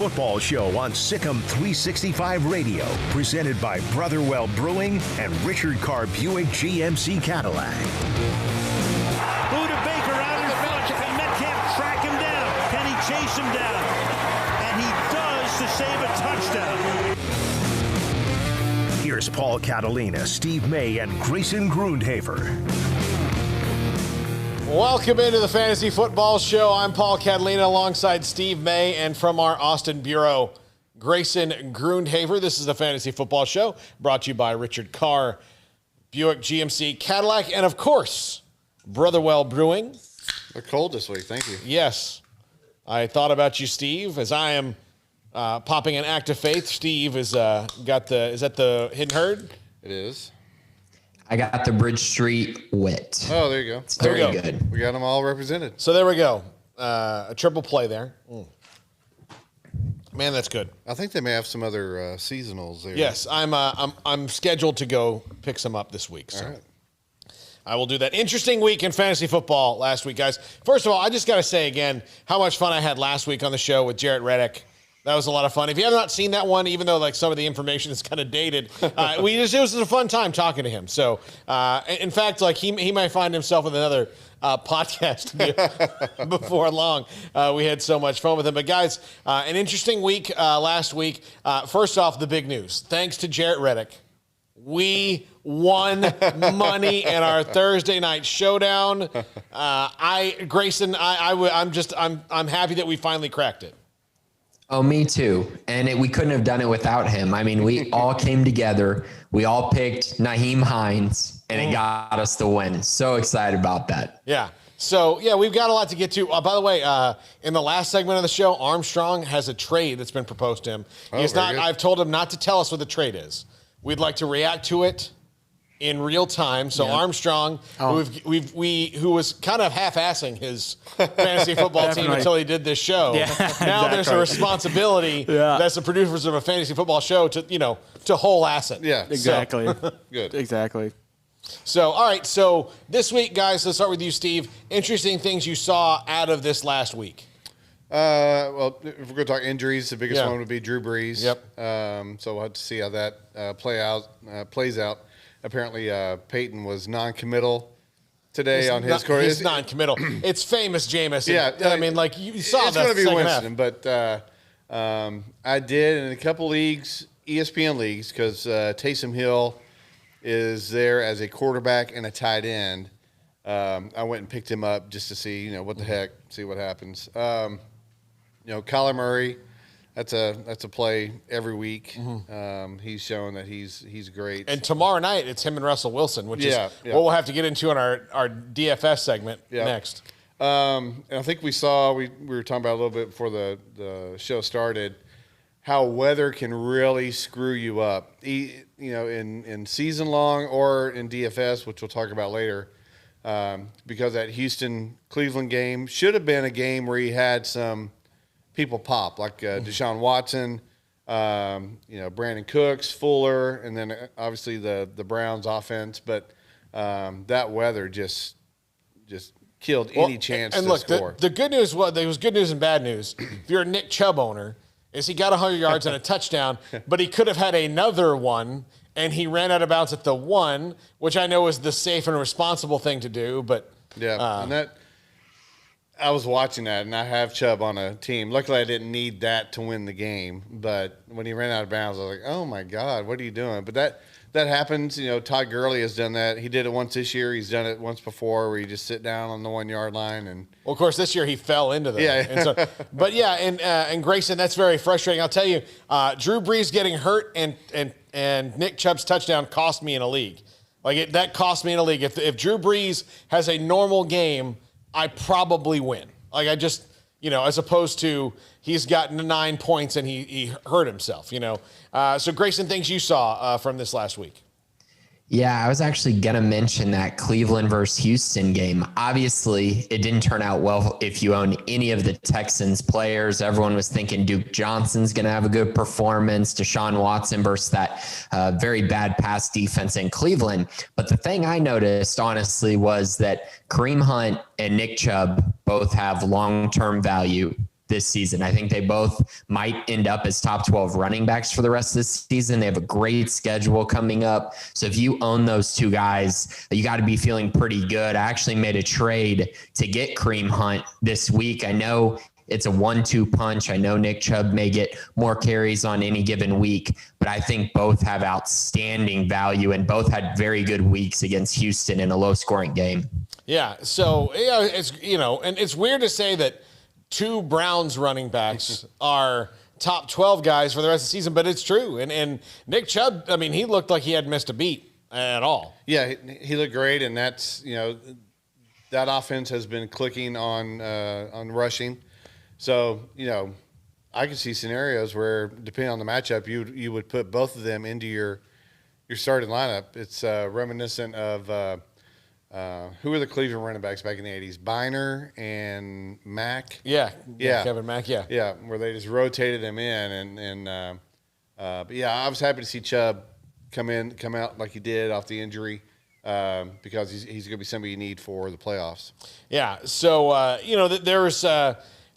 Football show on SicEm365 Radio, presented by Brotherwell Brewing and Richard Carr Buick GMC Cadillac. Buda Baker out in front. Can Metcalf track him down? Can he chase him down? And he does to save a touchdown. Here's Paul Catalina, Steve May, and Grayson Grundhaver. Welcome into the Fantasy Football Show. I'm Paul Catalina alongside Steve May, and from our Austin Bureau, Grayson Grundhaver. This is the Fantasy Football Show, brought to you by Richard Carr, Buick GMC Cadillac, and of course, Brotherwell Brewing. They're cold this week, thank you. Yes. I thought about you, Steve, as I am popping an act of faith. Steve is is that the Hidden Herd? It is. I got the Bridge Street Wit. Oh, there you go. It's very good. We got them all represented. So there we go. A triple play there. Man, that's good. I think they may have some other seasonals there. Yes, I'm scheduled to go pick some up this week. So. All right. I will do that. Interesting week in fantasy football last week, guys. First of all, I just got to say again how much fun I had last week on the show with Jarrett Reddick. That was a lot of fun. If you have not seen that one, even though like some of the information is kind of dated, it was a fun time talking to him. So, in fact, like he might find himself with another podcast before long. We had so much fun with him. But guys, an interesting week last week. First off, the big news. Thanks to Jarrett Reddick, we won money in our Thursday night showdown. Grayson, I'm happy that we finally cracked it. Oh, me too. And we couldn't have done it without him. I mean, we all came together. We all picked Nyheim Hines, and it got us the win. So excited about that. Yeah. So, yeah, we've got a lot to get to. By the way, in the last segment of the show, Armstrong has a trade that's been proposed to him. I've told him not to tell us what the trade is. We'd like to react to it in real time. So Armstrong, who was kind of half-assing his fantasy football team until he did this show. Yeah, now there's a responsibility that's the producers of a fantasy football show to whole ass it. Yeah, exactly. So, good. Exactly. So, all right. So this week, guys, let's start with you, Steve. Interesting things you saw out of this last week. Well, if we're going to talk injuries, the biggest one would be Drew Brees. Yep. So we'll have to see how that plays out. Apparently, Peyton was non-committal today on his court. He's non-committal. It's famous Jameis. Yeah. I mean, like, you saw that. It's going to be Winston, but I did in a couple leagues, ESPN leagues, because Taysom Hill is there as a quarterback and a tight end. I went and picked him up just to see, what the heck, see what happens. Kyler Murray, that's a play every week. Mm-hmm. He's shown that he's great. And tomorrow night it's him and Russell Wilson, which is what we'll have to get into in our DFS segment next. And I think we were talking about a little bit before the show started how weather can really screw you up. In season long or in DFS, which we'll talk about later. Because that Houston-Cleveland game should have been a game where he had some people pop, like Deshaun Watson, Brandon Cooks, Fuller, and then obviously the Browns offense. But that weather just killed any chance to score. The good news there was good news and bad news. If you're a Nick Chubb owner, is he got 100 yards and a touchdown, but he could have had another one, and he ran out of bounds at the one, which I know is the safe and responsible thing to do. But and that I was watching that, and I have Chubb on a team. Luckily, I didn't need that to win the game. But when he ran out of bounds, I was like, "Oh my God, what are you doing?" But that happens. Todd Gurley has done that. He did it once this year. He's done it once before, where you just sit down on the 1 yard line and. Well, of course, this year he fell into that. Yeah. And Grayson, that's very frustrating. I'll tell you, Drew Brees getting hurt and Nick Chubb's touchdown cost me in a league. That cost me in a league. If Drew Brees has a normal game, I probably win. As opposed to he's gotten 9 points and he hurt himself. So Grayson, things you saw from this last week. Yeah, I was actually going to mention that Cleveland versus Houston game. Obviously, it didn't turn out well if you own any of the Texans players. Everyone was thinking Duke Johnson's going to have a good performance, Deshaun Watson versus that very bad pass defense in Cleveland. But the thing I noticed, honestly, was that Kareem Hunt and Nick Chubb both have long-term value. this season. I think they both might end up as top 12 running backs for the rest of the season. They have a great schedule coming up. So if you own those two guys, you got to be feeling pretty good. I actually made a trade to get Kareem Hunt this week. I know it's a 1-2 punch. I know Nick Chubb may get more carries on any given week, but I think both have outstanding value and both had very good weeks against Houston in a low-scoring game. Yeah, so it's and it's weird to say that two Browns running backs are top 12 guys for the rest of the season, but it's true. And Nick Chubb, I mean, he looked like he hadn't missed a beat at all. Yeah, he looked great, and that's that offense has been clicking on rushing. So, I could see scenarios where, depending on the matchup, you would put both of them into your starting lineup. It's reminiscent of who were the Cleveland running backs back in the 80s? Biner and Mack? Yeah, Kevin Mack, yeah. Yeah, where they just rotated him in. But, yeah, I was happy to see Chubb come out like he did off the injury. Because he's going to be somebody you need for the playoffs. Yeah, so,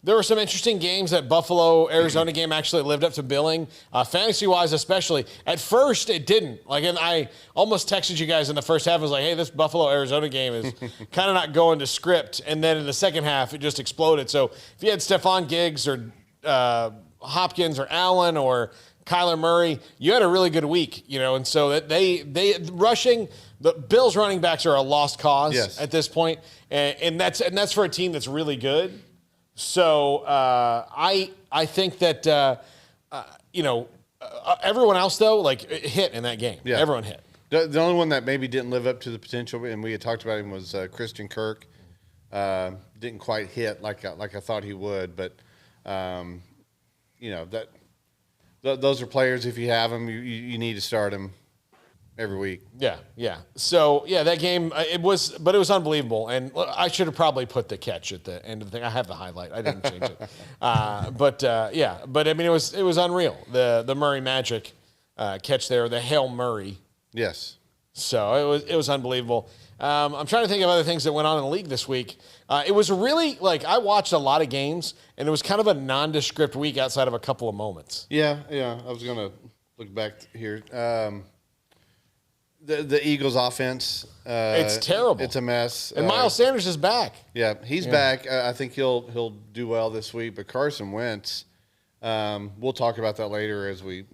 there were some interesting games. That Buffalo-Arizona game actually lived up to billing, fantasy-wise especially. At first, it didn't. And I almost texted you guys in the first half. I was like, hey, this Buffalo-Arizona game is kind of not going to script. And then in the second half, it just exploded. So if you had Stephon Diggs or Hopkins or Allen or Kyler Murray, you had a really good week, and so that they rushing the Bills running backs are a lost cause at this point, and that's for a team that's really good. So I think that everyone else though hit in that game. Yeah. Everyone hit. The only one that maybe didn't live up to the potential, and we had talked about him, was Christian Kirk. Didn't quite hit like I thought he would, but those are players. If you have them, you need to start them every week. Yeah. So that game it was unbelievable, and I should have probably put the catch at the end of the thing. I have the highlight. I didn't change it. But I mean it was unreal. The Murray Magic catch there, the Hail Murray. Yes. So it was unbelievable. I'm trying to think of other things that went on in the league this week. It was really I watched a lot of games, and it was kind of a nondescript week outside of a couple of moments. Yeah. I was gonna look back here. The Eagles' offense, it's terrible. It's a mess. And Miles Sanders is back. Yeah, he's back. I think he'll do well this week. But Carson Wentz, we'll talk about that later as we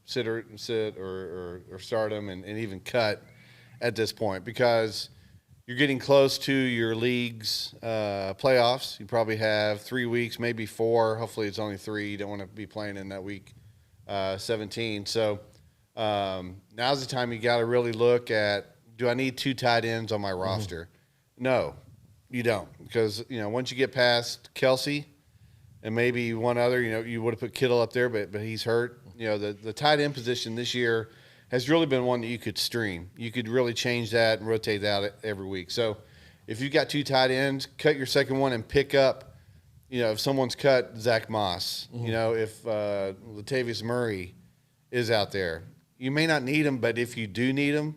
sit or start him and even cut at this point, because you're getting close to your league's playoffs. You probably have 3 weeks, maybe 4. Hopefully it's only 3. You don't want to be playing in that week 17. So now's the time you got to really look at, do I need 2 tight ends on my roster? No, you don't. Because, once you get past Kelsey and maybe one other, you would have put Kittle up there, but he's hurt. The tight end position this year has really been one that you could stream. You could really change that and rotate that every week. So if you've got 2 tight ends, cut your second one and pick up, if someone's cut Zach Moss, if Latavius Murray is out there. You may not need him, but if you do need him,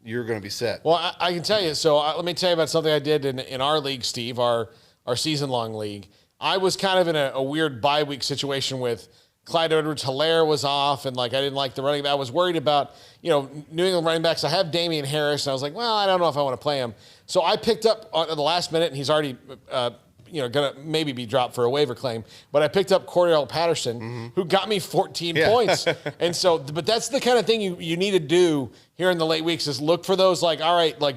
you're going to be set. Well, I can tell you. So let me tell you about something I did in our league, Steve, our season-long league. I was kind of in a weird bye week situation with Clyde Edwards-Helaire was off, and I didn't like the running back. I was worried about, New England running backs. I have Damian Harris, and I was like, well, I don't know if I want to play him. So I picked up at the last minute, and he's already going to maybe be dropped for a waiver claim. But I picked up Cordell Patterson, who got me 14 points. And so, but that's the kind of thing you need to do here in the late weeks, is look for those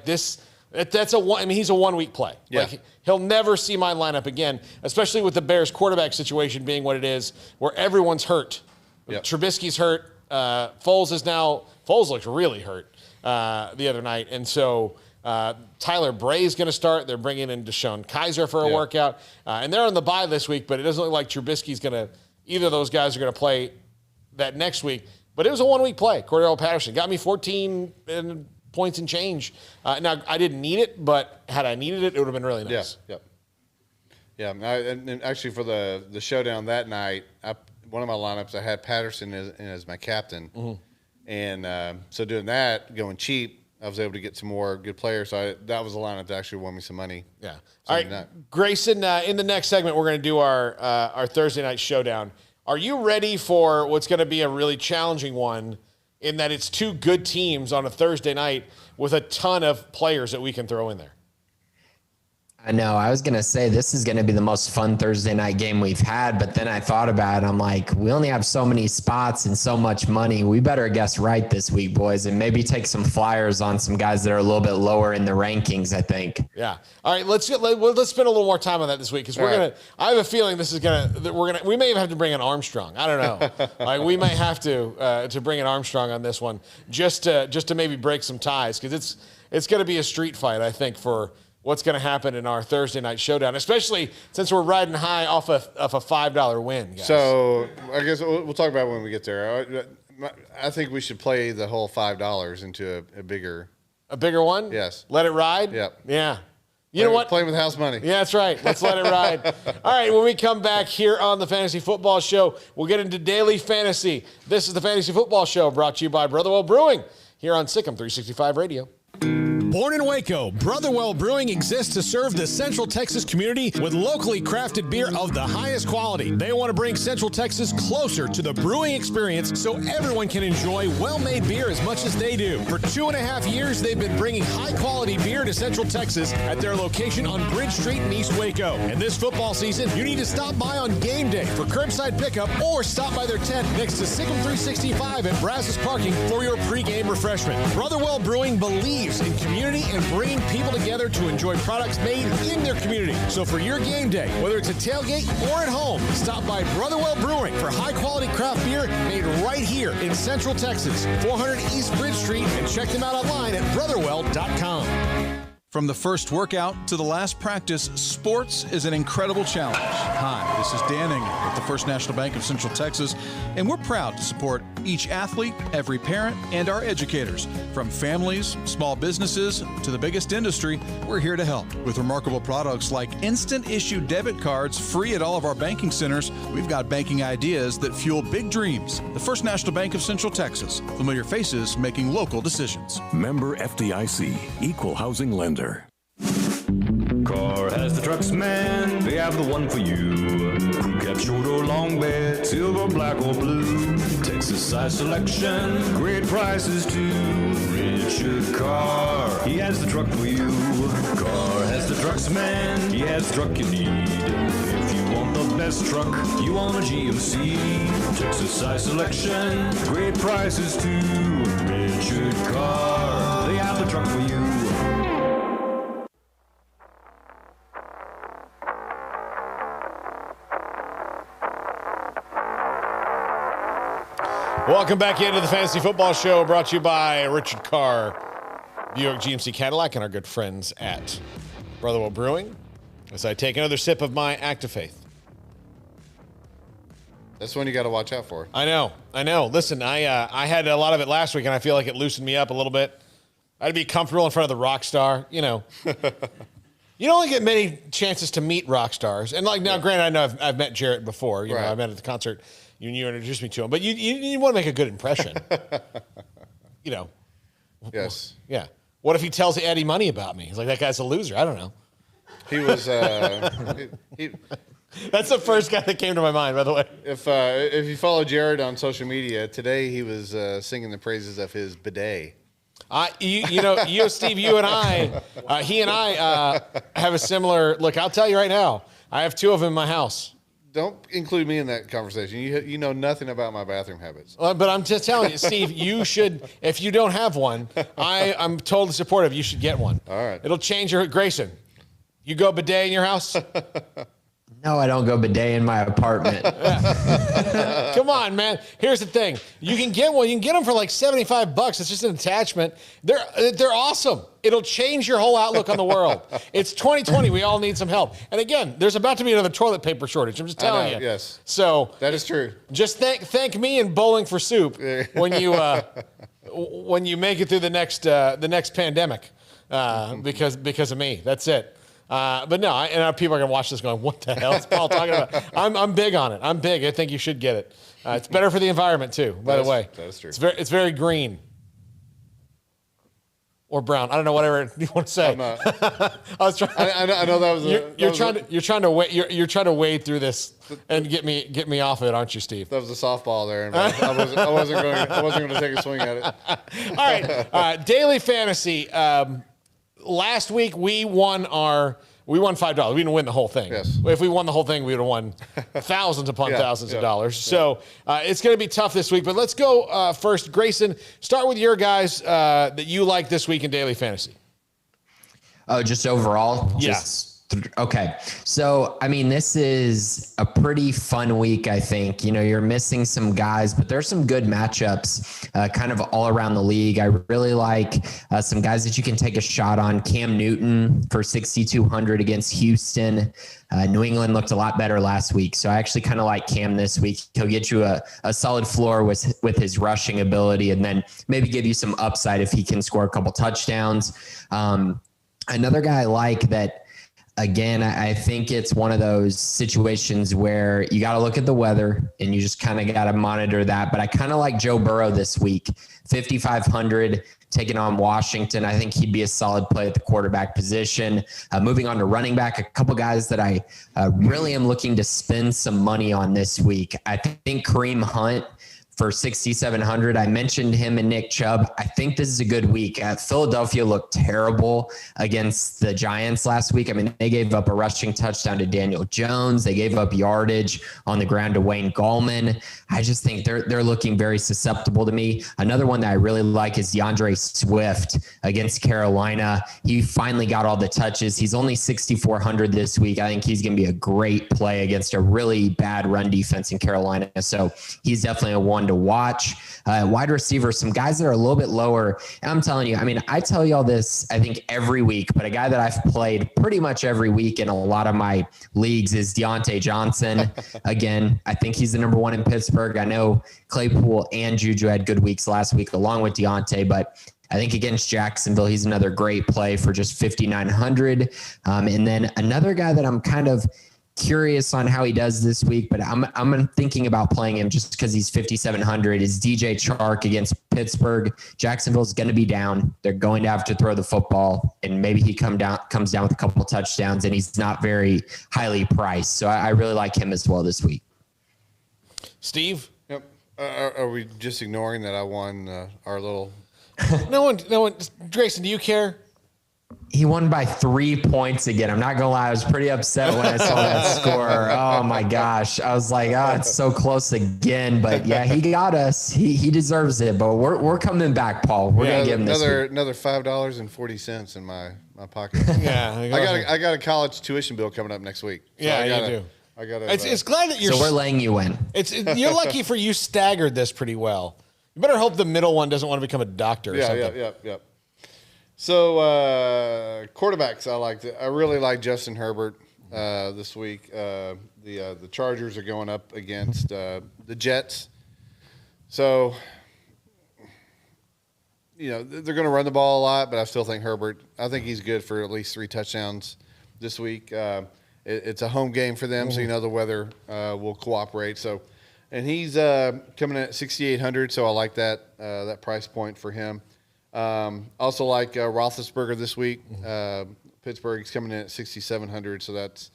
this. That's he's a 1 week play. Yeah. He'll never see my lineup again, especially with the Bears quarterback situation being what it is, where everyone's hurt. Yep. Trubisky's hurt. Foles looked really hurt the other night. And so Tyler Bray's going to start. They're bringing in Deshaun Kaiser for a workout. And they're on the bye this week, but it doesn't look like Trubisky's going to – either of those guys are going to play that next week. But it was a 1 week play. Cordell Patterson got me 14 points and change. Now, I didn't need it, but had I needed it, it would have been really nice. Yeah. And actually for the showdown that night, one of my lineups, I had Patterson as my captain. And so doing that, going cheap, I was able to get some more good players. So that was a lineup that actually won me some money. Yeah. All right, Grayson, in the next segment, we're going to do our Thursday night showdown. Are you ready for what's going to be a really challenging one in that it's two good teams on a Thursday night with a ton of players that we can throw in there? I know. I was going to say this is going to be the most fun Thursday night game we've had, but then I thought about it. I'm like, we only have so many spots and so much money. We better guess right this week, boys, and maybe take some flyers on some guys that are a little bit lower in the rankings, I think. Yeah. All right, let's spend a little more time on that this week because I have a feeling we may have to bring in Armstrong. I don't know. Like we may have to bring in Armstrong on this one just to maybe break some ties because it's going to be a street fight, I think, for what's going to happen in our Thursday night showdown, especially since we're riding high off a $5 win, guys. So I guess we'll talk about it when we get there. I think we should play the whole $5 into a bigger one? Yes. Let it ride? Yep. Yeah. You know what? Playing with house money. Yeah, that's right. Let's let it ride. All right, when we come back here on the Fantasy Football Show, we'll get into daily fantasy. This is the Fantasy Football Show brought to you by Brotherwell Brewing here on SicEm365 Radio. Born in Waco, Brotherwell Brewing exists to serve the Central Texas community with locally crafted beer of the highest quality. They want to bring Central Texas closer to the brewing experience so everyone can enjoy well-made beer as much as they do. For 2.5 years, they've been bringing high-quality beer to Central Texas at their location on Bridge Street in East Waco. And this football season, you need to stop by on game day for curbside pickup or stop by their tent next to SicEm365 at Brazos Parking for your pregame refreshment. Brotherwell Brewing believes in community and bringing people together to enjoy products made in their community. So for your game day, whether it's a tailgate or at home, stop by Brotherwell Brewing for high-quality craft beer made right here in Central Texas, 400 East Bridge Street, and check them out online at brotherwell.com. From the first workout to the last practice, sports is an incredible challenge. Hi, this is Dan Engel with the First National Bank of Central Texas, and we're proud to support each athlete, every parent, and our educators. From families, small businesses, to the biggest industry, we're here to help. With remarkable products like instant issue debit cards free at all of our banking centers, we've got banking ideas that fuel big dreams. The First National Bank of Central Texas. Familiar faces making local decisions. Member FDIC, Equal Housing Lender. Car has the trucks, man, they have the one for you. Crew cab, short or long bed, silver, black or blue. Texas size selection, great prices too. Richard Carr, he has the truck for you. Carr has the trucks, man, he has the truck you need. If you want the best truck, you want a GMC. Texas size selection, great prices too. Richard Carr, they have the truck for you. Welcome back into the Fantasy Football Show, brought to you by Richard Carr, Buick GMC Cadillac, and our good friends at Brotherwell Brewing. As I take another sip of my Act of Faith. That's one you got to watch out for. I know. Listen, I had a lot of it last week, and I feel like it loosened me up a little bit. I'd be comfortable in front of the rock star, you know. You don't get many chances to meet rock stars. And like now, granted, I know I've met Jarrett before. You know, I've met at the concert. You introduced me to him, but you want to make a good impression. You know. Yes. Yeah. What if he tells Eddie Money about me? He's like, that guy's a loser. I don't know. He was. That's the first guy that came to my mind, by the way. If you follow Jared on social media today, he was singing the praises of his bidet. Steve, you and I, he and I have a similar look. I'll tell you right now, I have two of them in my house. Don't include me in that conversation. You know nothing about my bathroom habits. But I'm just telling you, Steve, you should, if you don't have one, I'm totally supportive. You should get one. All right. It'll change your, Grayson, you go bidet in your house? No, I don't go bidet in my apartment. Come on, man. Here's the thing. You can get one. You can get them for like $75. It's just an attachment. They're awesome. It'll change your whole outlook on the world. It's 2020. We all need some help. And again, there's about to be another toilet paper shortage. I'm just telling you. Yes. So that is true. Just thank me and Bowling for Soup when you make it through the next pandemic because of me. That's it. But no, and people are going to watch this going, what the hell is Paul talking about? I'm big on it. I'm big. I think you should get it. It's better for the environment, too, by the way. That is true. It's very green. or Brown. I don't know, whatever you want to say. I'm not. I was trying. I know that was. You're trying to wade through this and get me off of it, aren't you, Steve? That was a softball there. I wasn't going to take a swing at it. All right. Daily fantasy. Last week we won $5. We didn't win the whole thing. Yes. If we won the whole thing, we would have won thousands upon thousands of dollars. So it's going to be tough this week. But let's go first. Grayson, start with your guys that you like this week in daily fantasy. Oh, just overall? Yes. Okay. So, I mean, this is a pretty fun week, I think. You know, you're missing some guys, but there's some good matchups kind of all around the league. I really like some guys that you can take a shot on. Cam Newton for 6,200 against Houston. New England looked a lot better last week, so I actually kind of like Cam this week. He'll get you a solid floor with his rushing ability, and then maybe give you some upside if he can score a couple touchdowns. Another guy I like that, again, I think it's one of those situations where you got to look at the weather and you just kind of got to monitor that. But I kind of like Joe Burrow this week, 5,500 taking on Washington. I think he'd be a solid play at the quarterback position. Moving on to running back, a couple guys that I really am looking to spend some money on this week. I think Kareem Hunt for 6,700. I mentioned him and Nick Chubb. I think this is a good week. Philadelphia looked terrible against the Giants last week. I mean, they gave up a rushing touchdown to Daniel Jones. They gave up yardage on the ground to Wayne Gallman. I just think they're looking very susceptible to me. Another one that I really like is Deandre Swift against Carolina. He finally got all the touches. He's only 6,400 this week. I think he's going to be a great play against a really bad run defense in Carolina. So he's definitely a one to watch. Wide receiver, some guys that are a little bit lower. And I'm telling you, I mean, I tell you all this, I think every week, but a guy that I've played pretty much every week in a lot of my leagues is Deontay Johnson. Again, I think he's the number one in Pittsburgh. I know Claypool and Juju had good weeks last week along with Deontay, but I think against Jacksonville, he's another great play for just 5,900. And then another guy that I'm kind of curious on how he does this week, but I'm thinking about playing him just because he's 5,700 is DJ Chark against Pittsburgh. Jacksonville's going to be down. They're going to have to throw the football, and maybe he comes down with a couple of touchdowns, and he's not very highly priced. So I really like him as well this week. Steve? Yep. Are we just ignoring that I won our little? No one. Grayson, do you care? He won by 3 points again. I'm not going to lie. I was pretty upset when I saw that score. Oh, my gosh. I was like, it's so close again. But, yeah, he got us. He deserves it. But we're coming back, Paul. We're going to give him another $5.40 in my pocket. Yeah. I got a college tuition bill coming up next week. So you do. I got It's glad that you're. So we're letting you in. You're lucky for you staggered this pretty well. You better hope the middle one doesn't want to become a doctor or something. Yeah. So quarterbacks, I really like Justin Herbert this week. The Chargers are going up against the Jets. So, you know, they're going to run the ball a lot, but I still think Herbert, I think he's good for at least 3 touchdowns this week. It's a home game for them, so you know the weather will cooperate. So, and he's coming in at 6,800, so I like that price point for him. Also like Roethlisberger this week. Pittsburgh's coming in at 6,700, so that's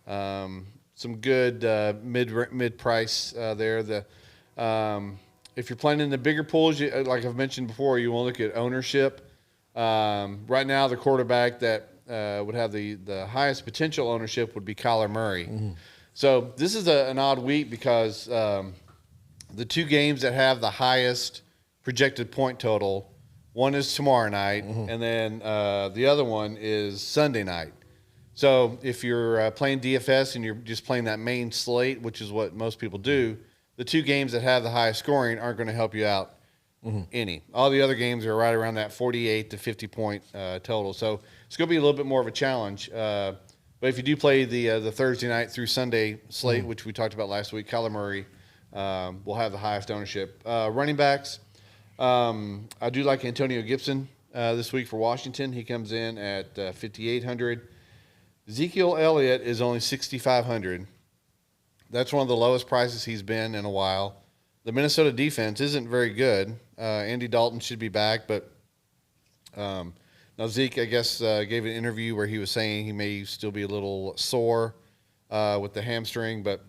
some good mid price there. If you're playing in the bigger pools, like I've mentioned before, you want to look at ownership. Right now, the quarterback that would have the highest potential ownership would be Kyler Murray. Mm-hmm. So this is an odd week because the 2 games that have the highest projected point total, one is tomorrow night, and then the other one is Sunday night. So if you're playing DFS and you're just playing that main slate, which is what most people do, the 2 games that have the highest scoring aren't going to help you out any. All the other games are right around that 48 to 50-point total. So it's going to be a little bit more of a challenge. But if you do play the Thursday night through Sunday slate, which we talked about last week, Kyler Murray will have the highest ownership. Running backs, I do like Antonio Gibson this week for Washington. He comes in at 5,800. Ezekiel Elliott is only 6,500. That's one of the lowest prices he's been in a while. The Minnesota defense isn't very good. Andy Dalton should be back, but Now, Zeke, I guess, gave an interview where he was saying he may still be a little sore with the hamstring, but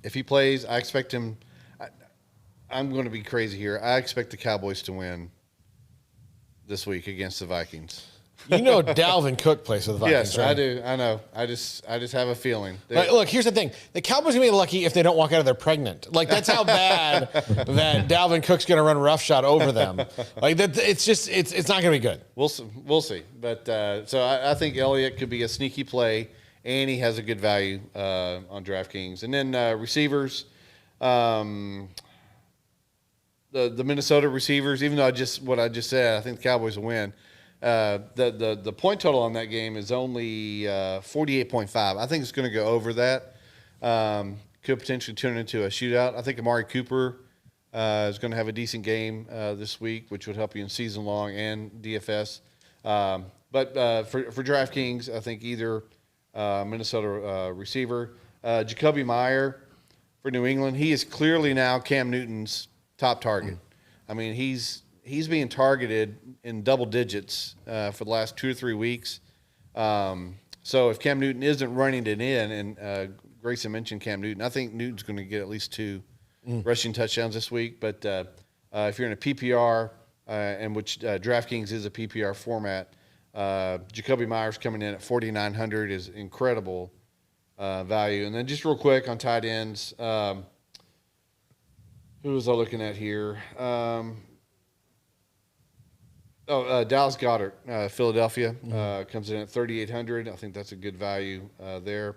if he plays, I expect him. I'm going to be crazy here. I expect the Cowboys to win this week against the Vikings. Dalvin Cook plays for the Vikings, yes, right? I do. I know. I just have a feeling. Look, here's the thing: the Cowboys are gonna be lucky if they don't walk out of there pregnant. Like that's how bad that Dalvin Cook's gonna run roughshod over them. Like that, it's not gonna be good. We'll see. But so I think Elliott could be a sneaky play, and he has a good value on DraftKings. And then receivers, the Minnesota receivers. Even though what I just said, I think the Cowboys will win. The point total on that game is only 48.5. I think it's going to go over that. Could potentially turn into a shootout. I think Amari Cooper is going to have a decent game this week, which would help you in season long and DFS. But for DraftKings, I think either Minnesota receiver, Jacoby Meyer for New England. He is clearly now Cam Newton's top target. I mean, he's being targeted in double digits for the last 2 or 3 weeks. So if Cam Newton isn't running it in, and Grayson mentioned Cam Newton, I think Newton's going to get at least 2 rushing touchdowns this week. But if you're in a PPR, and which DraftKings is a PPR format, Jacoby Myers coming in at 4,900 is incredible value. And then just real quick on tight ends, who was I looking at here? Dallas Goedert, Philadelphia, comes in at 3,800. I think that's a good value there.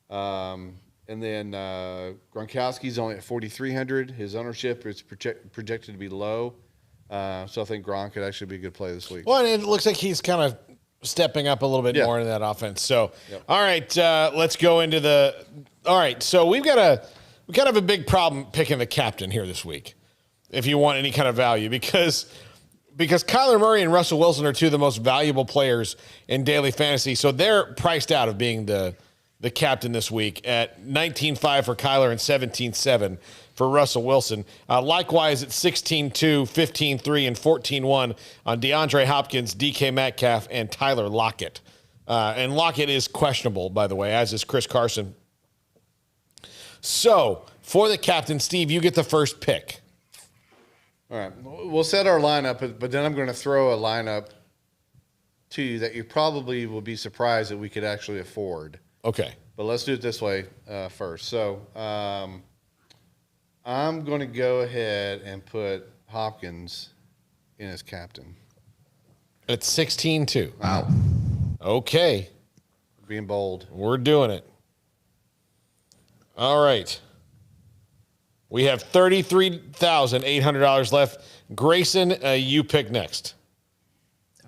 And then Gronkowski's only at 4,300. His ownership is projected to be low. So I think Gronk could actually be a good play this week. Well, and it looks like he's kind of stepping up a little bit more into that offense. So, All right, let's go into the – all right, so we kind of have a big problem picking the captain here this week if you want any kind of value because Kyler Murray and Russell Wilson are two of the most valuable players in daily fantasy. So they're priced out of being the captain this week at 19.5 for Kyler and 17.7 for Russell Wilson. Likewise at 16.2, 15.3, and 14.1 on DeAndre Hopkins, DK Metcalf, and Tyler Lockett. And Lockett is questionable, by the way, as is Chris Carson. So for the captain, Steve, you get the first pick. All right. We'll set our lineup, but then I'm going to throw a lineup to you that you probably will be surprised that we could actually afford. Okay. But let's do it this way first. So I'm going to go ahead and put Hopkins in as captain. At 16.2. Wow. Okay. Being bold. We're doing it. All right. We have $33,800 left. Grayson, you pick next.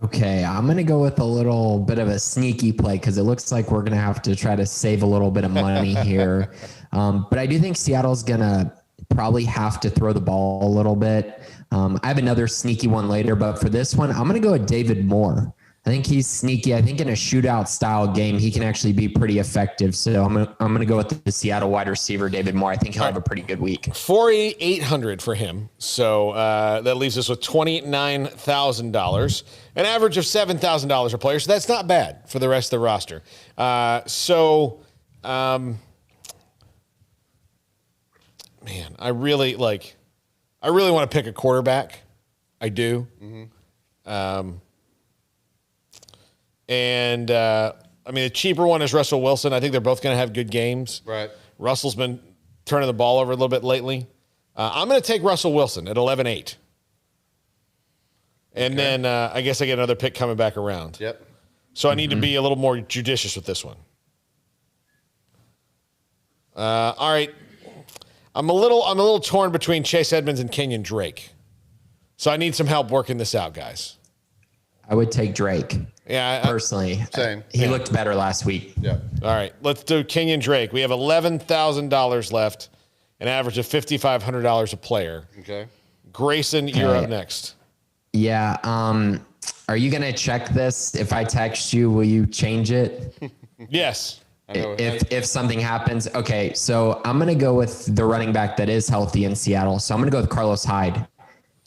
Okay, I'm going to go with a little bit of a sneaky play because it looks like we're going to have to try to save a little bit of money here. But I do think Seattle's going to probably have to throw the ball a little bit. I have another sneaky one later, but for this one, I'm going to go with David Moore. I think he's sneaky. I think in a shootout style game, he can actually be pretty effective. So I'm going to go with the Seattle wide receiver, David Moore. I think he'll have a pretty good week. 4,800 for him. So that leaves us with $29,000, an average of $7,000 a player. So that's not bad for the rest of the roster. Man, I really want to pick a quarterback. I do. Mm-hmm. And the cheaper one is Russell Wilson. I think they're both going to have good games. Right. Russell's been turning the ball over a little bit lately. I'm going to take Russell Wilson at 11.8. And then I guess I get another pick coming back around. Yep. So I need to be a little more judicious with this one. All right. I'm a little torn between Chase Edmonds and Kenyon Drake. So I need some help working this out, guys. I would take Drake. Yeah, personally. Same. He looked better last week. Yeah. All right, let's do Kenyon Drake. We have $11,000 left, an average of $5,500 a player. Okay. Grayson, you're up next. Yeah. Are you going to check this? If I text you, will you change it? Yes. If something happens. Okay, so I'm going to go with the running back that is healthy in Seattle. So I'm going to go with Carlos Hyde.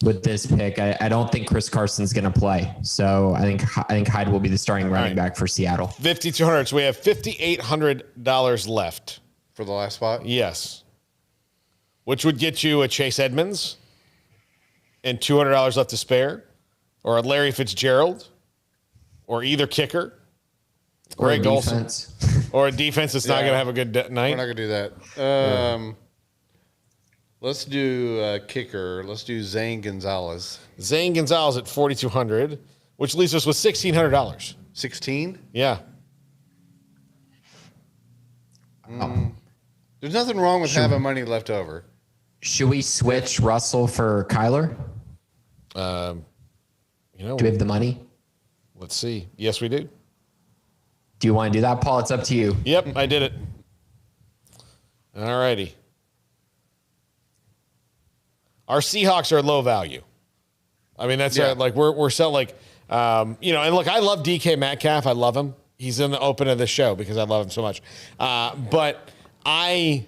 with this pick. I don't think Chris Carson's going to play. So I think Hyde will be the starting running back for Seattle. 5,200. So we have $5,800 left. For the last spot? Yes. Which would get you a Chase Edmonds and $200 left to spare, or a Larry Fitzgerald, or either kicker, or a defense, or a defense that's not going to have a good night. We're not going to do that. Let's do kicker. Let's do Zane Gonzalez. Zane Gonzalez at 4,200, which leaves us with $1,600. 16? Yeah. There's nothing wrong with having money left over. Should we switch Russell for Kyler? Do we have the money? Let's see. Yes, we do. Do you want to do that, Paul? It's up to you. Yep, I did it. All righty. Our Seahawks are low value. I mean, that's like we're selling like and look, I love DK Metcalf. I love him. He's in the open of the show because I love him so much. But I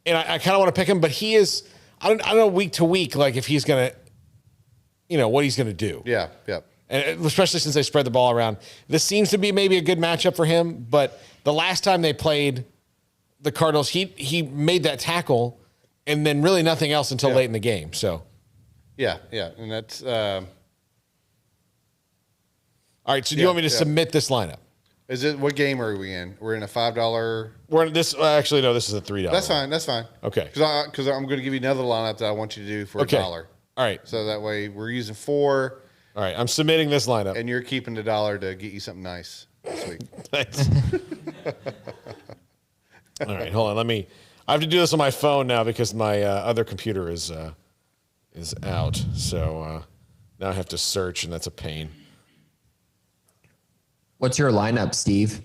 kind of want to pick him, but he is I don't know week to week like if he's gonna what he's gonna do. Yeah. And especially since they spread the ball around. This seems to be maybe a good matchup for him, but the last time they played the Cardinals, he made that tackle and then really nothing else until late in the game. So Yeah. And that's all right, so do you want me to submit this lineup? What game are we in? We're in a $5. We're in this actually no, this is a $3. That's fine. Okay. Because I'm going to give you another lineup that I want you to do for $1. All right. So that way we're using 4. All right, I'm submitting this lineup. And you're keeping the $1 to get you something nice this week. Thanks. All right, hold on. I have to do this on my phone now because my other computer is out. So now I have to search, and that's a pain. What's your lineup, Steve?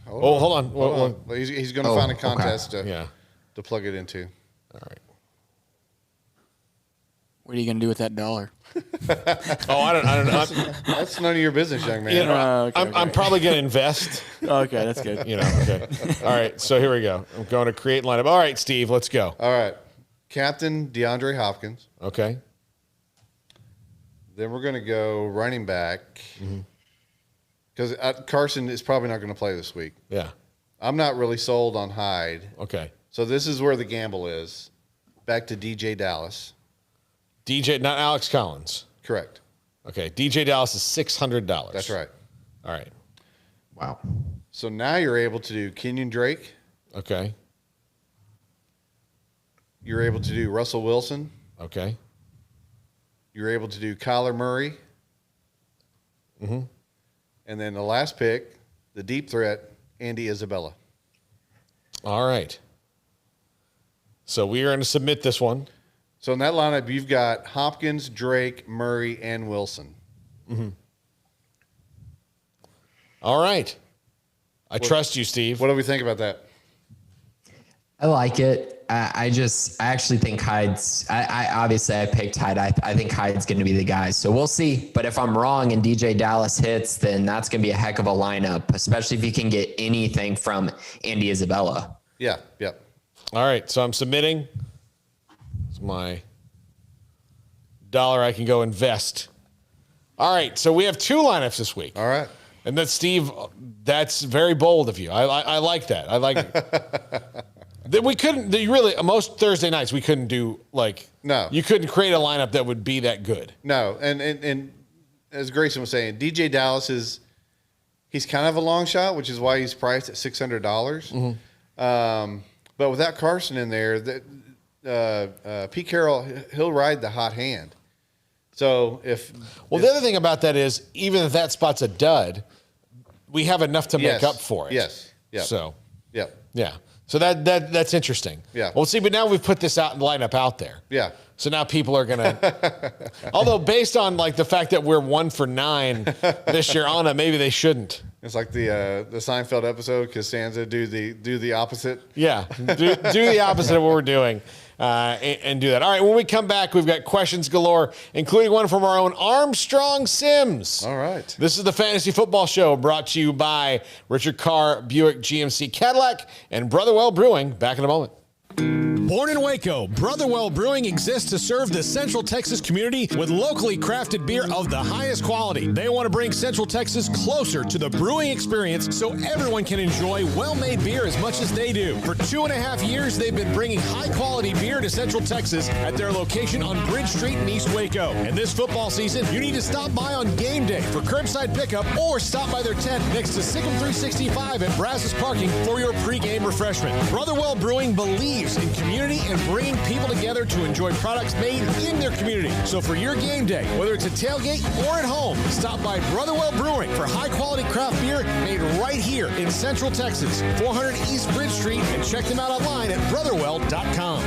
Hold on. He's going to find a contest to plug it into. All right. What are you going to do with that $1? I don't know. That's none of your business, young man. I'm probably going to invest. Okay, that's good. Okay. All right, so here we go. I'm going to create lineup. All right, Steve, let's go. All right. Captain DeAndre Hopkins. Okay. Then we're going to go running back. Because Carson is probably not going to play this week. Yeah. I'm not really sold on Hyde. Okay. So this is where the gamble is. Back to DJ Dallas. DJ, not Alex Collins. Correct. Okay. DJ Dallas is $600. That's right. All right. Wow. So now you're able to do Kenyon Drake. Okay. You're able to do Russell Wilson. Okay. You're able to do Kyler Murray. And then the last pick, the deep threat, Andy Isabella. All right. So we are going to submit this one. So in that lineup, you've got Hopkins, Drake, Murray, and Wilson. All right. I trust you, Steve. What do we think about that? I like it. I actually think Hyde's. I picked Hyde. I think Hyde's going to be the guy. So we'll see. But if I'm wrong and DJ Dallas hits, then that's going to be a heck of a lineup, especially if you can get anything from Andy Isabella. Yeah. Yep. All right. So I'm submitting. It's my $1 I can go invest. All right. So we have 2 lineups this week. All right. And that's Steve. That's very bold of you. I like that. I like. We couldn't really most Thursday nights we couldn't do no. You couldn't create a lineup that would be that good. No, and as Grayson was saying, DJ Dallas he's kind of a long shot, which is why he's priced at $600. But without Carson in there, Pete Carroll he'll ride the hot hand. So the other thing about that is even if that spot's a dud, we have enough to make up for it. Yes. Yeah. So. Yep. Yeah. So that's interesting. Yeah. Well, see, but now we've put this lineup out there. Yeah. So now people are gonna. Although based on the fact that we're 1 for 9 this year on it, maybe they shouldn't. It's like the Seinfeld episode, Costanza do the opposite. Yeah. Do the opposite of what we're doing. And do that. All right, when we come back, we've got questions galore, including one from our own Armstrong Sims. All right. This is the Fantasy Football Show brought to you by Richard Carr, Buick GMC Cadillac, and Brotherwell Brewing. Back in a moment. Born in Waco, Brotherwell Brewing exists to serve the Central Texas community with locally crafted beer of the highest quality. They want to bring Central Texas closer to the brewing experience so everyone can enjoy well-made beer as much as they do. For 2.5 years, they've been bringing high-quality beer to Central Texas at their location on Bridge Street in East Waco. And this football season, you need to stop by on game day for curbside pickup or stop by their tent next to SicEm365 at Brazos Parking for your pregame refreshment. Brotherwell Brewing believes in community and bringing people together to enjoy products made in their community. So for your game day, whether it's a tailgate or at home, stop by Brotherwell Brewing for high-quality craft beer made right here in Central Texas, 400 East Bridge Street, and check them out online at brotherwell.com.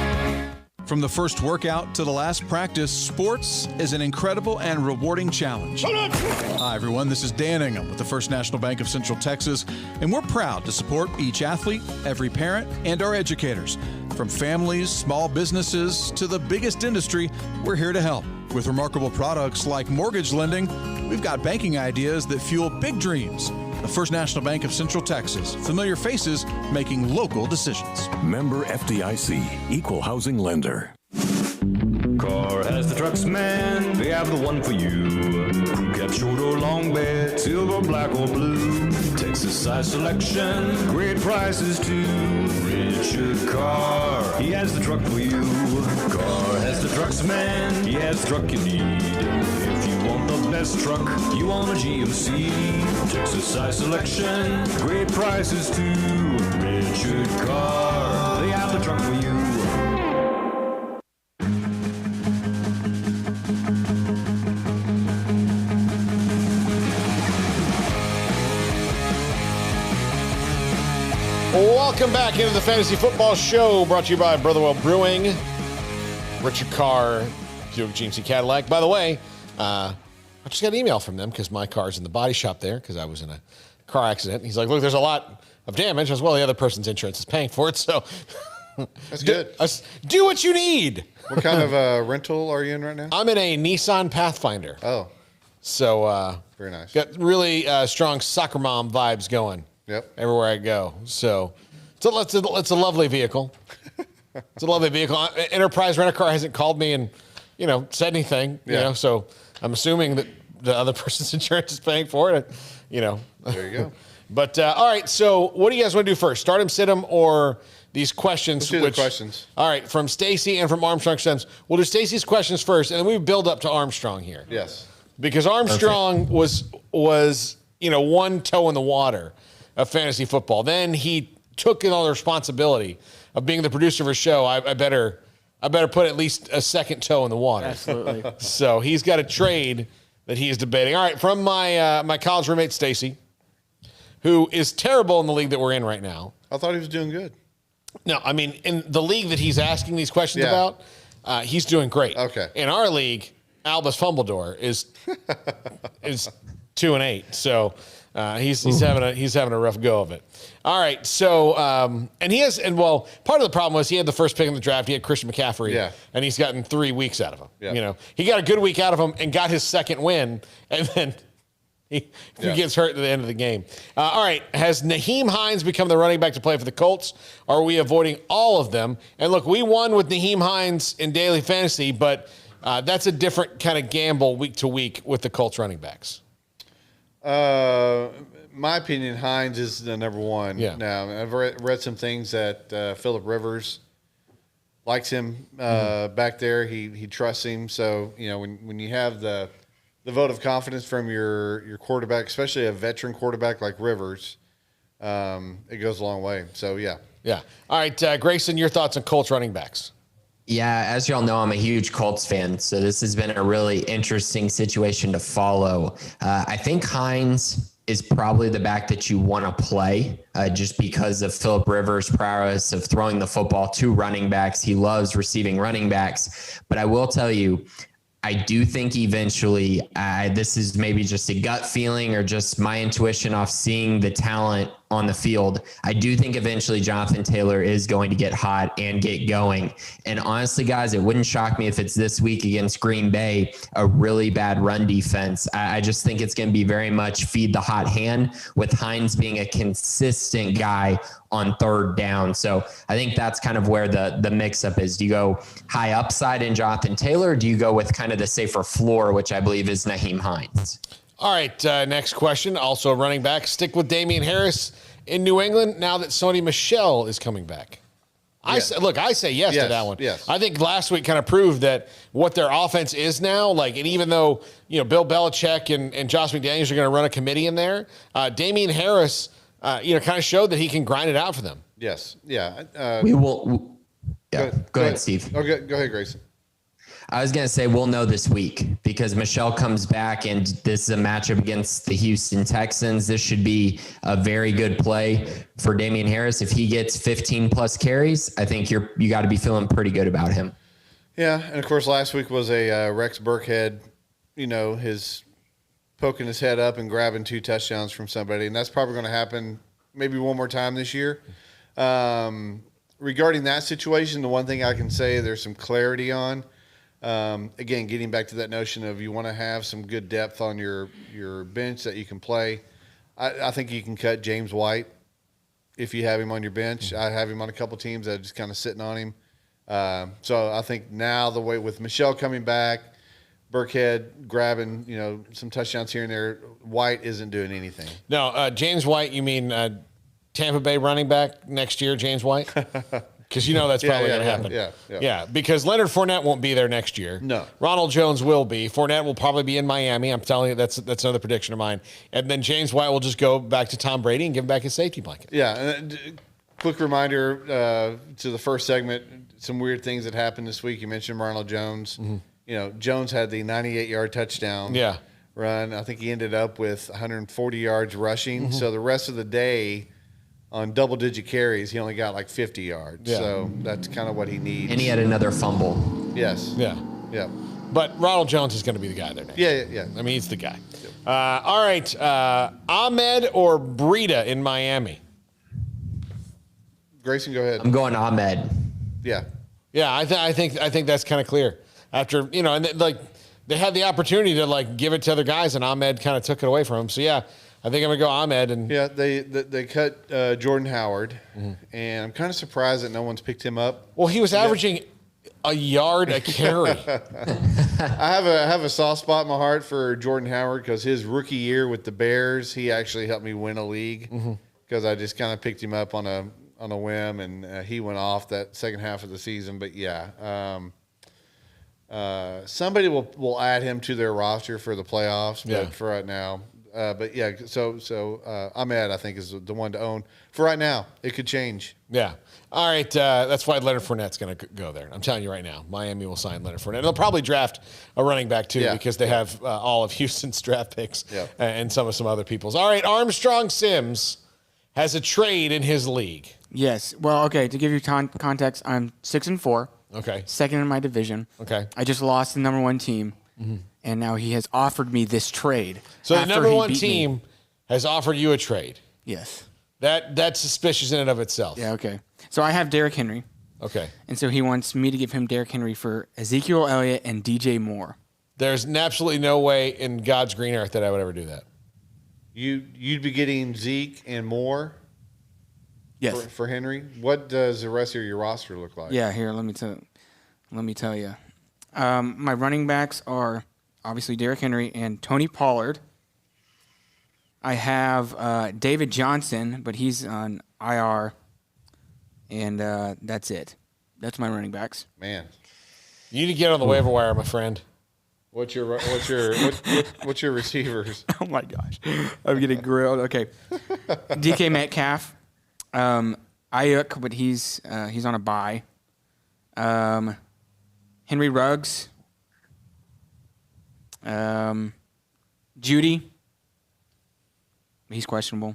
From the first workout to the last practice, sports is an incredible and rewarding challenge. Hi, everyone. This is Dan Ingham with the First National Bank of Central Texas, and we're proud to support each athlete, every parent, and our educators. From families, small businesses, to the biggest industry, we're here to help. With remarkable products like mortgage lending, we've got banking ideas that fuel big dreams. The First National Bank of Central Texas. Familiar faces making local decisions. Member FDIC, Equal Housing Lender. Car has the trucks, man. They have the one for you. Crew cab, short or long bed, silver, black or blue. Texas size selection, great prices too. Richard Carr, he has the truck for you. Carr has the trucks, man. He has the truck you need. If you want the best truck, you want a GMC. Texas size selection, great prices too. Richard Carr, they have the truck for you. Welcome back into the Fantasy Football Show, brought to you by Brotherwell Brewing, Richard Carr, Buick GMC Cadillac. By the way, I just got an email from them because my car's in the body shop there because I was in a car accident. He's like, look, there's a lot of damage as well. The other person's insurance is paying for it, so that's good. Do what you need. What kind of rental are you in right now? I'm in a Nissan Pathfinder. Oh. So very nice. Got really strong soccer mom vibes going. Yep. Everywhere I go. So it's a lovely vehicle. It's a lovely vehicle. Enterprise Rent-A-Car hasn't called me and, said anything. Yeah. So I'm assuming that the other person's insurance is paying for it. There you go. But all right. So what do you guys want to do first? Start 'em, sit 'em, or these questions? Let's do the questions. All right. From Stacy and from Armstrong Sons. We'll do Stacy's questions first, and then we build up to Armstrong here. Yes. Because Armstrong was one toe in the water of fantasy football. Then he took in all the responsibility of being the producer of a show. I better put at least a second toe in the water. Absolutely. So he's got a trade that he is debating. All right, from my college roommate Stacy, who is terrible in the league that we're in right now. I thought he was doing good. No, I mean in the league that he's asking these questions about, he's doing great. Okay. In our league, Albus Fumbledore is 2-8. So. He's having a rough go of it. All right, so part of the problem was he had the first pick in the draft. He had Christian McCaffrey, and he's gotten 3 weeks out of him. Yeah. He got a good week out of him and got his second win, and then he gets hurt at the end of the game. All right, has Nyheim Hines become the running back to play for the Colts? Or are we avoiding all of them? And look, we won with Nyheim Hines in daily fantasy, but that's a different kind of gamble week to week with the Colts running backs. My opinion, Hines is the number one. Yeah. Now, I've read some things that Phillip Rivers likes him back there. He trusts him. So, when you have the vote of confidence from your quarterback, especially a veteran quarterback like Rivers, it goes a long way. So, yeah. Yeah. All right, Grayson, your thoughts on Colts running backs? Yeah, as y'all know, I'm a huge Colts fan, so this has been a really interesting situation to follow. I think Hines is probably the back that you want to play just because of Phillip Rivers' prowess of throwing the football to running backs. He loves receiving running backs. But I will tell you, I do think eventually, this is maybe just a gut feeling or just my intuition off seeing the talent on the field. I do think eventually Jonathan Taylor is going to get hot and get going. And honestly, guys, it wouldn't shock me if it's this week against Green Bay, a really bad run defense. I just think it's going to be very much feed the hot hand, with Hines being a consistent guy on third down. So I think that's kind of where the mix-up is. Do you go high upside in Jonathan Taylor, or do you go with kind of the safer floor, which I believe is Nyheim Hines? All right, next question. Also running back. Stick with Damian Harris in New England now that Sony Michel is coming back. Yes. I say yes to that one. Yes. I think last week kind of proved that what their offense is now. And even though Bill Belichick and Josh McDaniels are going to run a committee in there, Damian Harris, kind of showed that he can grind it out for them. Yes. Yeah. We will. Yeah. Go ahead, Steve. Okay. Go ahead, Grayson. I was going to say we'll know this week because Michelle comes back, and this is a matchup against the Houston Texans. This should be a very good play for Damian Harris. If he gets 15-plus carries, I think you got to be feeling pretty good about him. Yeah, and of course last week was a Rex Burkhead, his poking his head up and grabbing 2 touchdowns from somebody, and that's probably going to happen maybe one more time this year. Regarding that situation, the one thing I can say there's some clarity on, again, getting back to that notion of you want to have some good depth on your bench that you can play. I think you can cut James White if you have him on your bench. I have him on a couple teams that are just kind of sitting on him. So I think now the way with Michelle coming back, Burkhead grabbing, some touchdowns here and there, White isn't doing anything. No, James White, you mean Tampa Bay running back next year, James White? Because that's probably going to happen. Yeah, because Leonard Fournette won't be there next year. No. Ronald Jones will be. Fournette will probably be in Miami. I'm telling you, that's another prediction of mine. And then James White will just go back to Tom Brady and give him back his safety blanket. Yeah, and quick reminder to the first segment, some weird things that happened this week. You mentioned Ronald Jones. Mm-hmm. Jones had the 98-yard touchdown run. I think he ended up with 140 yards rushing. Mm-hmm. So the rest of the day, on double-digit carries, he only got like 50 yards. Yeah. So that's kind of what he needs. And he had another fumble. Yes. Yeah. But Ronald Jones is going to be the guy there next. Yeah. I mean, he's the guy. All right. Ahmed or Breida in Miami? Grayson, go ahead. I'm going Ahmed. Yeah. Yeah, I think that's kind of clear. After, and they had the opportunity to give it to other guys, and Ahmed kind of took it away from him. So, yeah. I think I'm going to go Ahmed. And yeah, they cut Jordan Howard, and I'm kind of surprised that no one's picked him up. Well, he was averaging a yard a carry. I have a soft spot in my heart for Jordan Howard because his rookie year with the Bears, he actually helped me win a league because I just kind of picked him up on a whim, and he went off that second half of the season. But yeah, somebody will add him to their roster for the playoffs. But for right now. But yeah, so Ahmed, I think, is the one to own for right now. It could change. Yeah. All right. That's why Leonard Fournette's going to go there. I'm telling you right now, Miami will sign Leonard Fournette. They'll probably draft a running back too because they have all of Houston's draft picks and some other people's. All right. Armstrong Sims has a trade in his league. Yes. Well, okay. To give you context, I'm 6-4. Okay. Second in my division. Okay. I just lost the number 1 team. Mm-hmm. And now he has offered me this trade. So the number 1 team has offered you a trade. Yes. That's suspicious in and of itself. Yeah, okay. So I have Derrick Henry. Okay. And so he wants me to give him Derrick Henry for Ezekiel Elliott and DJ Moore. There's absolutely no way in God's green earth that I would ever do that. You'd be getting Zeke and Moore? Yes. For Henry? What does the rest of your roster look like? Yeah, here, let me tell you. My running backs are obviously Derrick Henry and Tony Pollard. I have David Johnson, but he's on IR, and that's it. That's my running backs. Man, you need to get on the waiver wire, my friend. What's your receivers? Oh my gosh, I'm getting grilled. Okay, DK Metcalf, Ayuk, but he's on a bye. Henry Ruggs. Judy. He's questionable.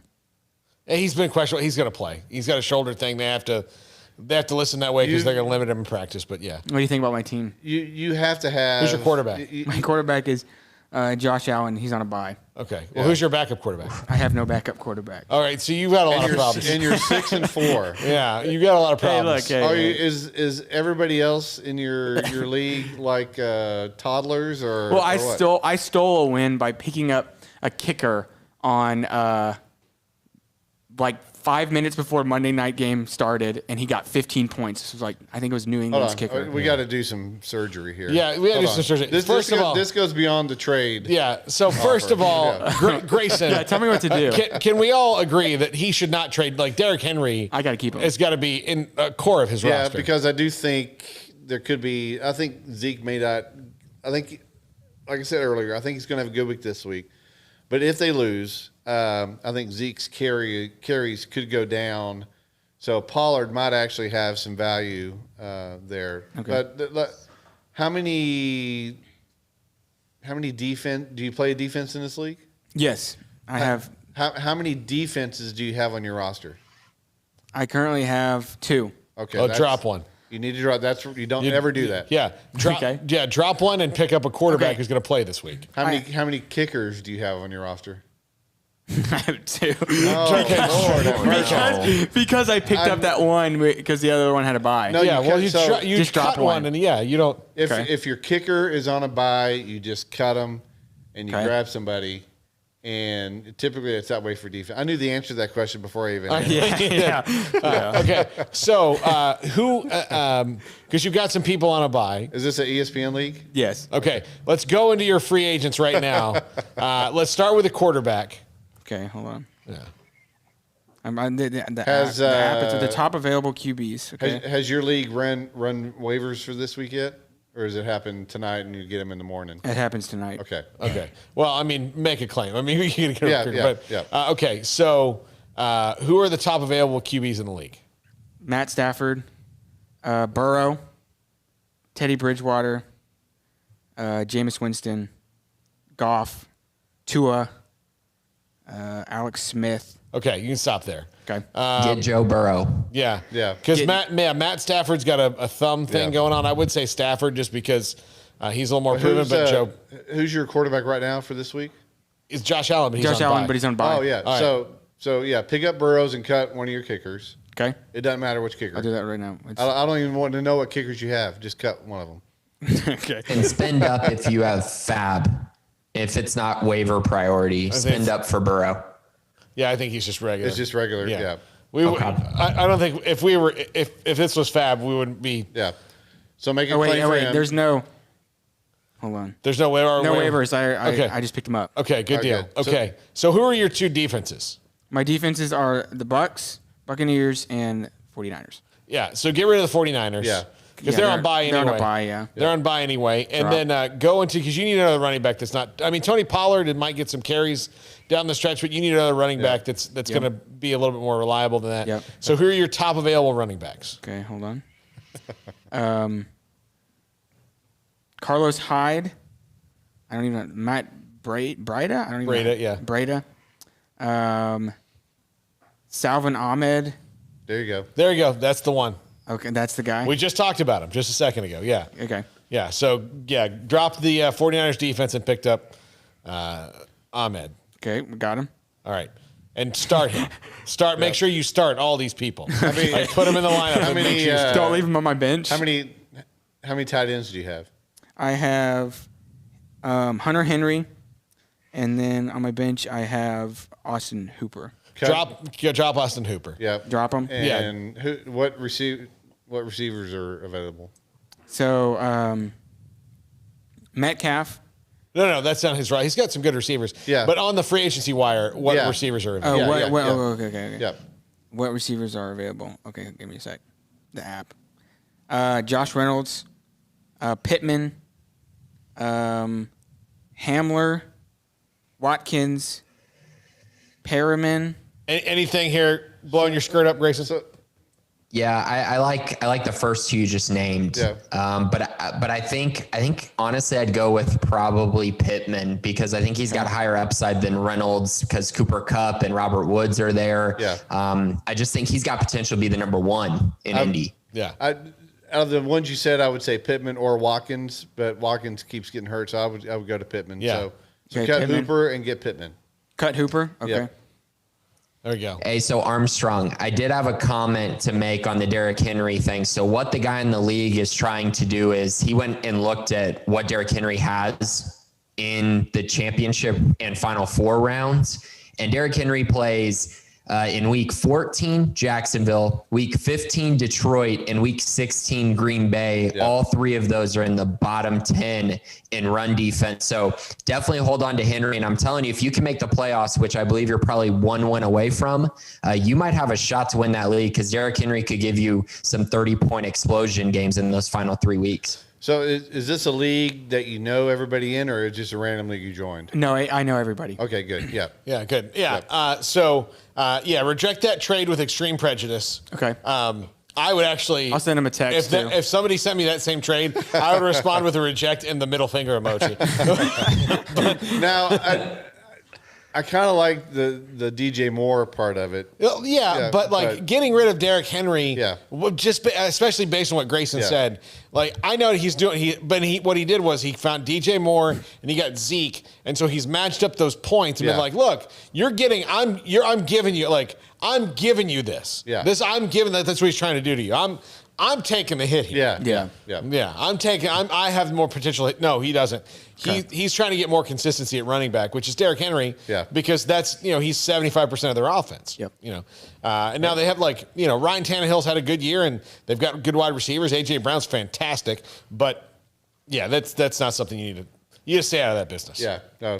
Yeah, he's been questionable. He's going to play. He's got a shoulder thing. They have to listen that way because they're going to limit him in practice. But yeah. What do you think about my team? You have to have. Who's your quarterback? My quarterback is Josh Allen, he's on a bye. Okay. Well, who's your backup quarterback? I have no backup quarterback. All right, so you've got a lot of problems. And you're 6-4. Yeah, you've got a lot of problems. Hey, look, is everybody else in your league like toddlers or? Well, or I stole a win by picking up a kicker on like 5 minutes before Monday night game started, and he got 15 points. This was like, I think it was New England's kicker. We got to do some surgery here. Yeah, we got to do some surgery. First of all, this goes beyond the trade. Yeah. So first of all, Grayson. Yeah, tell me what to do. Can we all agree that he should not trade? Like Derrick Henry, I got to keep him. It's got to be in a core of his roster. Yeah, because I do think there could be. I think Zeke may not. I think, like I said earlier, I think he's going to have a good week this week. But if they lose, I think Zeke's carries could go down. So Pollard might actually have some value there. Okay. But how many defense do you play defense in this league? Yes, I have. How many defenses do you have on your roster? I currently have 2. Okay. Drop one. You need to drop. You don't ever do that. Yeah. Drop one and pick up a quarterback who's going to play this week. How many kickers do you have on your roster? I have 2. Oh, because I picked up that one because the other one had a bye. No, you just cut drop one, and you don't. If your kicker is on a bye, you just cut them, and you grab somebody. And typically, it's that way for defense. I knew the answer to that question before I even. Okay, so who? Because you've got some people on a bye. Is this an ESPN league? Yes. Okay, let's go into your free agents right now. Let's start with a quarterback. Okay, hold on. Yeah. The app is at the top available QBs. Okay. Has your league run waivers for this week yet? Or does it happen tonight and you get them in the morning? It happens tonight. Okay. Well, I mean, make a claim. I mean, you can get yeah. Okay, so who are the top available QBs in the league? Matt Stafford, Burrow, Teddy Bridgewater, Jameis Winston, Goff, Tua, Alex Smith. Okay, you can stop there. Okay. Get Joe Burrow. Yeah. Because Matt Stafford's got a thumb thing going on. I would say Stafford just because he's a little more proven. But Joe, who's your quarterback right now for this week? It's Josh Allen. But he's on bye. Oh yeah. All So yeah, pick up Burrows and cut one of your kickers. Okay. It doesn't matter which kicker. I'll do that right now. I don't even want to know what kickers you have. Just cut one of them. Okay. And spend up if you have Fab. If it's not waiver priority, spend up for Burrow. Yeah, I think he's just regular. It's just regular. Yeah. I don't think if this was Fab, we wouldn't be. Yeah. So make a claim for him. There's no. Hold on. There's no waiver. No waivers. I just picked them up. Okay, good deal. Okay, so who are your 2 defenses? My defenses are the Bucks, Buccaneers, and 49ers. Yeah, so get rid of the 49ers. Yeah. Because they're on bye anyway. They're on bye, yeah. They're on bye anyway. And then go into, because you need another running back that's not, I mean, Tony Pollard might get some carries down the stretch, but you need another running back that's going to be a little bit more reliable than that. Yep. So who are your top available running backs? Okay, hold on. Carlos Hyde. I don't even know. Matt Breida? I don't even know. Breida, yeah. Breida. Salvin Ahmed. There you go. There you go. That's the one. Okay, that's the guy. We just talked about him just a second ago. Yeah. Okay. Yeah. So, dropped the 49ers defense and picked up Ahmed. Okay, we got him. All right. And start him. Make sure you start all these people. I mean, put them in the lineup. Don't leave them on my bench. How many tight ends do you have? I have Hunter Henry, and then on my bench I have Austin Hooper. Drop Austin Hooper. Yeah. Drop him. And what receivers are available? So Metcalf. No, that's not his right. He's got some good receivers. Yeah. But on the free agency wire, what receivers are available? Okay. Yeah. What receivers are available? Okay, give me a sec. The app. Josh Reynolds, Pittman, Hamler, Watkins, Perriman. Anything here blowing your skirt up, Grayson? Yeah, I like the first 2 you just named. Yeah. But I think honestly I'd go with probably Pittman because I think he's got higher upside than Reynolds because Cooper Kupp and Robert Woods are there. Yeah. I just think he's got potential to be the number 1 in Indy. Yeah. of the ones you said, I would say Pittman or Watkins, but Watkins keeps getting hurt, so I would go to Pittman. Yeah. So Okay, cut Pittman. Hooper and get Pittman. Cut Hooper? Okay. Yeah. There we go. Hey, so Armstrong, I did have a comment to make on the Derrick Henry thing. So what the guy in the league is trying to do is he went and looked at what Derrick Henry has in the championship and Final Four rounds. And Derrick Henry plays in week 14, Jacksonville, week 15, Detroit, and week 16, Green Bay. Yeah. All three of those are in the bottom 10 in run defense. So definitely hold on to Henry. And I'm telling you, if you can make the playoffs, which I believe you're probably 1 win away from, you might have a shot to win that league because Derrick Henry could give you some 30-point explosion games in those final 3 weeks. So is this a league that you know everybody in, or is it just a random league you joined? No, I know everybody. Okay, good. Yeah. Yeah, good. Yeah. Reject that trade with extreme prejudice. Okay. I would actually. I'll send him a text, too. If somebody sent me that same trade, I would respond with a reject and the middle finger emoji. Now, I kind of like the DJ Moore part of it. But getting rid of Derrick Henry, especially based on what Grayson said, like I know he's doing. What he did was he found DJ Moore and he got Zeke, and so he's matched up those points and been like, look, I'm giving you this. Yeah. That's what he's trying to do to you. I'm taking the hit here. Yeah. I have more potential. No, he doesn't. He's trying to get more consistency at running back, which is Derrick Henry. Yeah. Because that's, he's 75% of their offense. Yep. And now they have Ryan Tannehill's had a good year and they've got good wide receivers. AJ Brown's fantastic, but that's not something you need to stay out of that business. Yeah. No,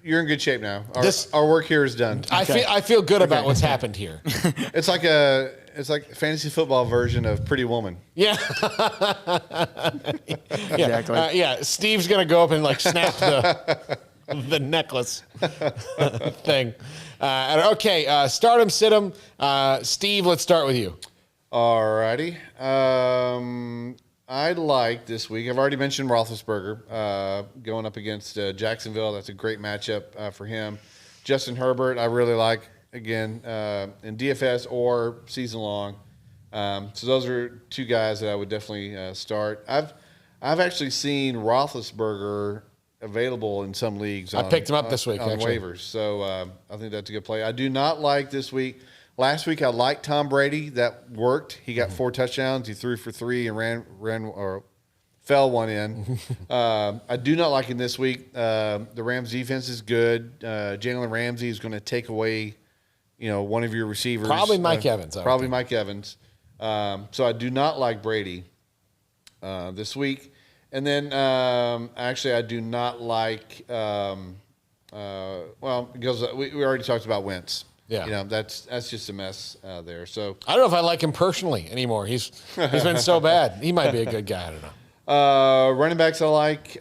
you're in good shape now. Our work here is done. I feel good about what's happened here. It's like a fantasy football version of Pretty Woman. Yeah. Exactly. Steve's going to go up and snap the necklace thing. Okay. Start him, sit him. Steve, let's start with you. All righty. I like this week. I've already mentioned Roethlisberger going up against Jacksonville. That's a great matchup for him. Justin Herbert, I really like, again, in DFS or season long. So those are two guys that I would definitely start. I've actually seen Roethlisberger available in some leagues. I picked him up this week, on actually. waivers. So I think that's a good play. I do not like this week. Last week I liked Tom Brady. That worked. He got 4 touchdowns. He threw for 3 and ran or fell one in. I do not like him this week. The Rams defense is good. Jalen Ramsey is going to take away, one of your receivers. Probably Mike Evans. Probably Mike Evans. So I do not like Brady this week. And then actually I do not like. Because we already talked about Wentz. Yeah, that's just a mess there. So I don't know if I like him personally anymore. He's been so bad. He might be a good guy. I don't know. Running backs I like.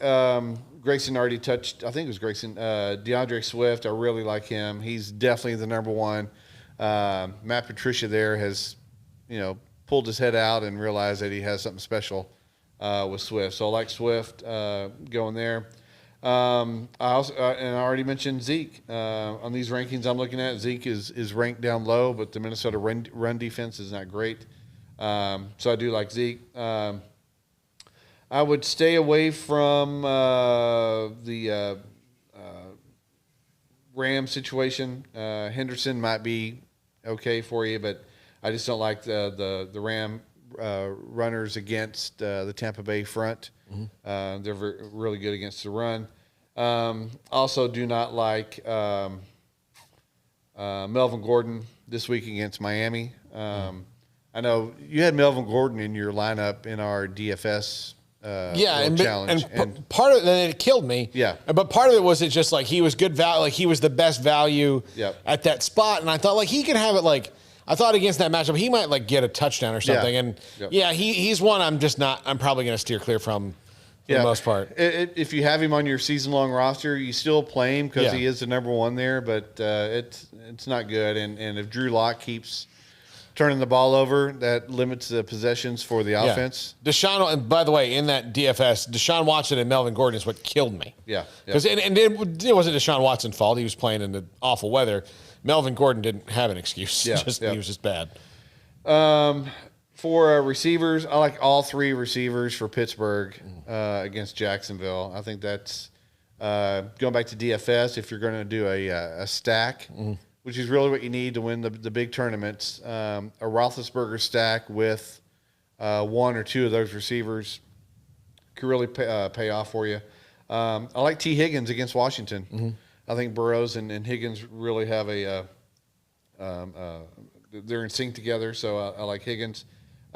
Grayson already touched. I think it was Grayson. Deandre Swift. I really like him. He's definitely the number one. Matt Patricia there has, pulled his head out and realized that he has something special with Swift. So I like Swift going there. I already mentioned Zeke on these rankings I'm looking at. Zeke is ranked down low, but the Minnesota run defense is not great. So I do like Zeke. I would stay away from the Ram situation. Henderson might be okay for you, but I just don't like the Ram runners against the Tampa Bay front. They're really good against the run. Also do not like Melvin Gordon this week against Miami. I know you had Melvin Gordon in your lineup in our DFS challenge. And part of it killed me. Yeah. But part of it was it's just he was good value. He was the best value Yep. at that spot. And I thought he could have it I thought against that matchup, he might get a touchdown or something. Yeah. And Yep. he's one I'm probably going to steer clear from for the most part. If you have him on your season-long roster, you still play him because Yeah. he is the number one there, but it's not good. And if Drew Lock keeps turning the ball over, that limits the possessions for the offense. Deshaun, and by the way, in that DFS, Deshaun Watson and Melvin Gordon is what killed me. Yeah. Because it wasn't Deshaun Watson's fault. He was playing in the awful weather. Melvin Gordon didn't have an excuse. Yeah, He was just bad. For receivers, I like all three receivers for Pittsburgh against Jacksonville. I think that's going back to DFS. If you're going to do a stack, which is really what you need to win the big tournaments, a Roethlisberger stack with one or two of those receivers could really pay off for you. I like T. Higgins against Washington. I think Burrows and Higgins really have they're in sync together, so I like Higgins.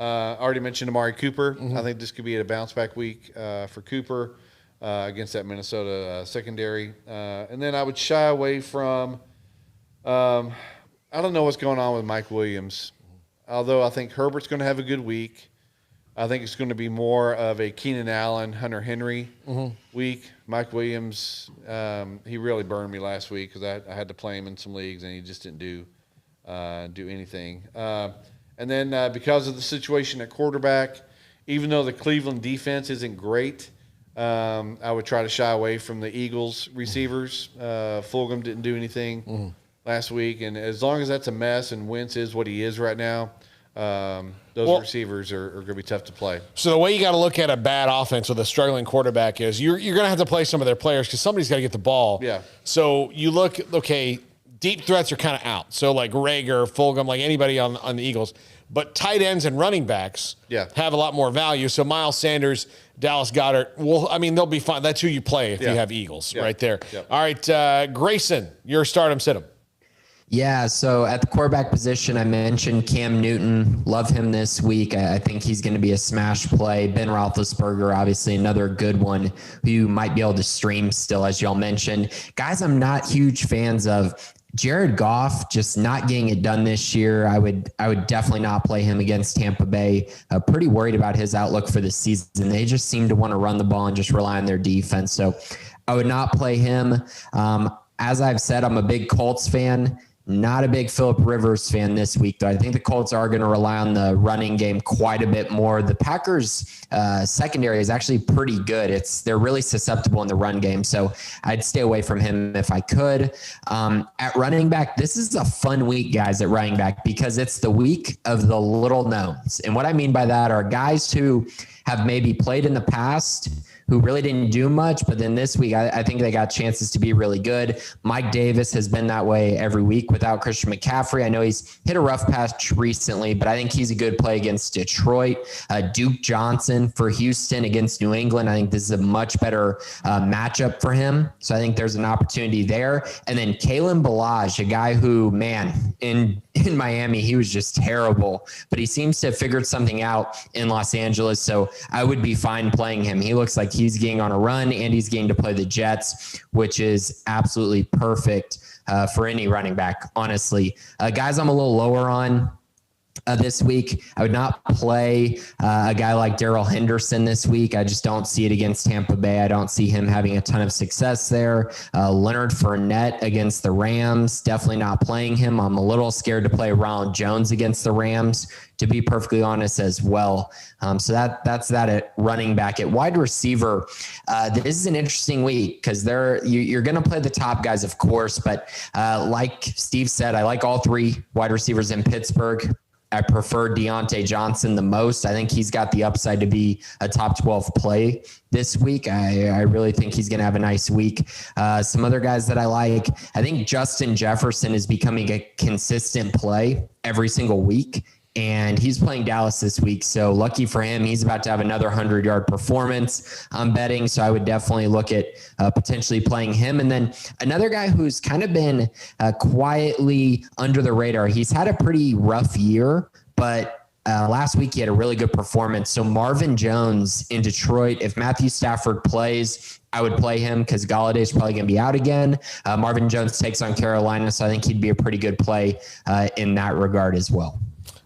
I already mentioned Amari Cooper. I think this could be a bounce-back week for Cooper against that Minnesota secondary. And then I would shy away from I don't know what's going on with Mike Williams, although I think Herbert's going to have a good week. I think it's going to be more of a Keenan Allen, Hunter Henry week. Mike Williams, he really burned me last week because I had to play him in some leagues, and he just didn't do anything. And then because of the situation at quarterback, even though the Cleveland defense isn't great, I would try to shy away from the Eagles receivers. Fulgham didn't do anything last week, and as long as that's a mess and Wentz is what he is right now, those receivers are going to be tough to play. So the way you got to look at a bad offense with a struggling quarterback is you're going to have to play some of their players because somebody's got to get the ball. Yeah. So you look, okay, deep threats are kind of out. So like Rager, Fulgham, like anybody on the Eagles. But tight ends and running backs have a lot more value. So Miles Sanders, Dallas Goedert, they'll be fine. That's who you play if you have Eagles right there. Yeah. All right, Grayson, your start 'em, sit 'em. Yeah, so at the quarterback position, I mentioned Cam Newton. Love him this week. I think he's going to be a smash play. Ben Roethlisberger, obviously another good one who you might be able to stream still, as y'all mentioned. Guys I'm not huge fans of. Jared Goff just not getting it done this year. I would definitely not play him against Tampa Bay. Pretty worried about his outlook for the season. They just seem to want to run the ball and just rely on their defense. So I would not play him. As I've said, I'm a big Colts fan. Not a big Phillip Rivers fan this week, though. I think the Colts are going to rely on the running game quite a bit more. The Packers' secondary is actually pretty good. They're really susceptible in the run game, so I'd stay away from him if I could. At running back, this is a fun week, guys, at running back because it's the week of the little knowns. And what I mean by that are guys who have maybe played in the past who really didn't do much, but then this week, I think they got chances to be really good. Mike Davis has been that way every week without Christian McCaffrey. I know he's hit a rough patch recently, but I think he's a good play against Detroit. Duke Johnson for Houston against New England. I think this is a much better matchup for him. So I think there's an opportunity there. And then Kaelin Bellage, a guy who, man, in Miami, he was just terrible, but he seems to have figured something out in Los Angeles. So I would be fine playing him. He looks like he's getting on a run and he's getting to play the Jets, which is absolutely perfect for any running back, honestly. Guys I'm a little lower on this week, I would not play a guy like Darrell Henderson this week. I just don't see it against Tampa Bay. I don't see him having a ton of success there. Leonard Fournette against the Rams, definitely not playing him. I'm a little scared to play Ronald Jones against the Rams, to be perfectly honest as well. So that's that at running back. At wide receiver, this is an interesting week because you're going to play the top guys, of course, but like Steve said, I like all three wide receivers in Pittsburgh. I prefer Deontay Johnson the most. I think he's got the upside to be a top 12 play this week. I really think he's going to have a nice week. Some other guys that I like, I think Justin Jefferson is becoming a consistent play every single week. And he's playing Dallas this week. So lucky for him, he's about to have another 100-yard performance, I'm betting. So I would definitely look at potentially playing him. And then another guy who's kind of been quietly under the radar. He's had a pretty rough year, but last week he had a really good performance. So Marvin Jones in Detroit, if Matthew Stafford plays, I would play him because Galladay's probably going to be out again. Marvin Jones takes on Carolina, so I think he'd be a pretty good play in that regard as well.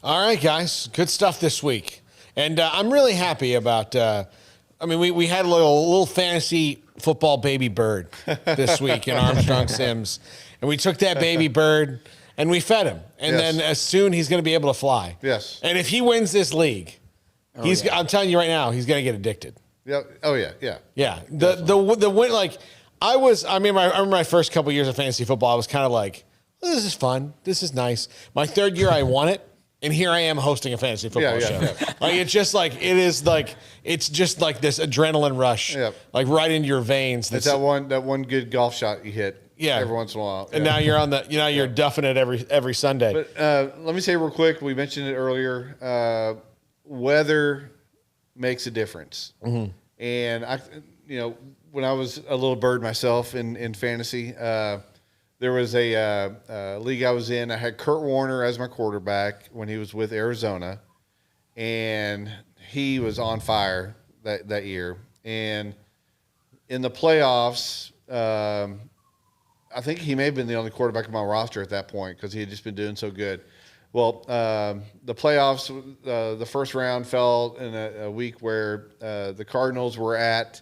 All right, guys. Good stuff this week. And I'm really happy about we had a little fantasy football baby bird this week in Armstrong Sims. And we took that baby bird and we fed him. And then as soon he's going to be able to fly. Yes. And if he wins this league, I'm telling you right now, he's going to get addicted. Yeah. Oh, yeah. Yeah. Yeah. The win, like I remember my first couple years of fantasy football, I was kind of like, this is fun. This is nice. My third year, I won it. And here I am hosting a fantasy football show. Like it's just like it's just like this adrenaline rush, like right into your veins. It's that one good golf shot you hit. Every once in a while. And now you're on the you're duffing it every Sunday. But let me say real quick, we mentioned it earlier. Weather makes a difference. Mm-hmm. And I when I was a little bird myself in fantasy, there was a league I was in. I had Kurt Warner as my quarterback when he was with Arizona, and he was on fire that year. And in the playoffs, I think he may have been the only quarterback on my roster at that point because he had just been doing so good. Well, the playoffs, the first round fell in a week where the Cardinals were at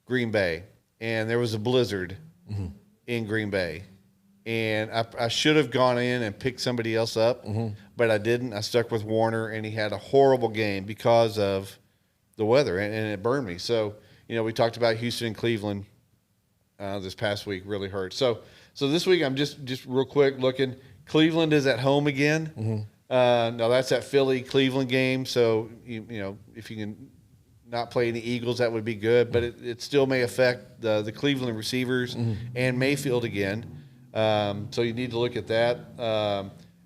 Green Bay, and there was a blizzard in Green Bay. And I should have gone in and picked somebody else up, but I didn't. I stuck with Warner, and he had a horrible game because of the weather, and it burned me. So, we talked about Houston and Cleveland this past week, really hurt. So this week I'm just real quick looking. Cleveland is at home again. Now that's that Philly-Cleveland game. So, if you can not play any Eagles, that would be good. But it still may affect the Cleveland receivers and Mayfield again. So you need to look at that.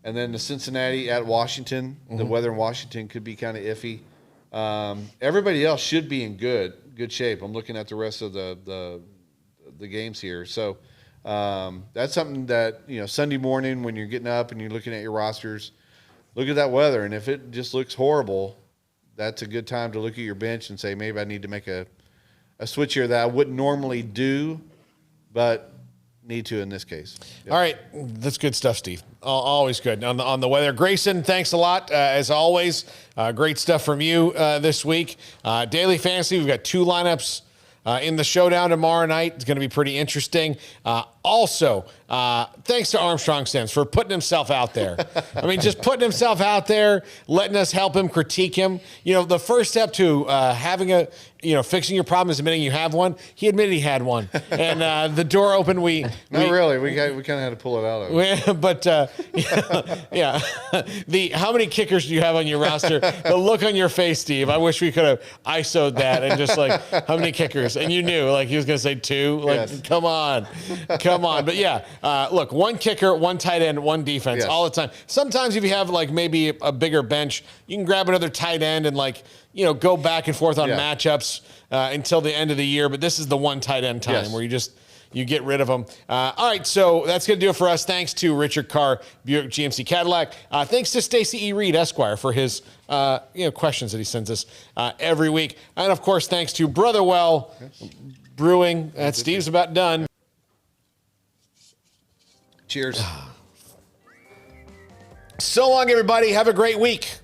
And then the Cincinnati at Washington. The weather in Washington could be kind of iffy. Everybody else should be in good shape. I'm looking at the rest of the games here. So that's something that, Sunday morning when you're getting up and you're looking at your rosters, look at that weather. And if it just looks horrible, that's a good time to look at your bench and say, maybe I need to make a switch here that I wouldn't normally do, but need to in this case. All right. That's good stuff, Steve. Always good. On the weather. Grayson, thanks a lot, as always. Great stuff from you this week. Daily Fantasy, we've got 2 lineups in the Showdown tomorrow night. It's going to be pretty interesting. Also, thanks to Armstrong Sims for putting himself out there. I mean, just putting himself out there, letting us help him, critique him. The first step to having fixing your problem is admitting you have one. He admitted he had one. And the door opened. Not really. We kind of had to pull it out of him. But, yeah. How many kickers do you have on your roster? The look on your face, Steve, I wish we could have ISO'd that and just how many kickers? And you knew, he was going to say 2. Yes. Come on. But yeah, look, 1 kicker, 1 tight end, 1 defense all the time. Sometimes if you have maybe a bigger bench, you can grab another tight end and go back and forth on matchups until the end of the year. But this is the 1 tight end time where you get rid of them. All right, so that's going to do it for us. Thanks to Richard Carr, Buick GMC Cadillac. Thanks to Stacey E. Reed, Esquire, for his questions that he sends us every week. And, of course, thanks to Brotherwell Brewing. Steve's about done. Cheers. So long, everybody. Have a great week.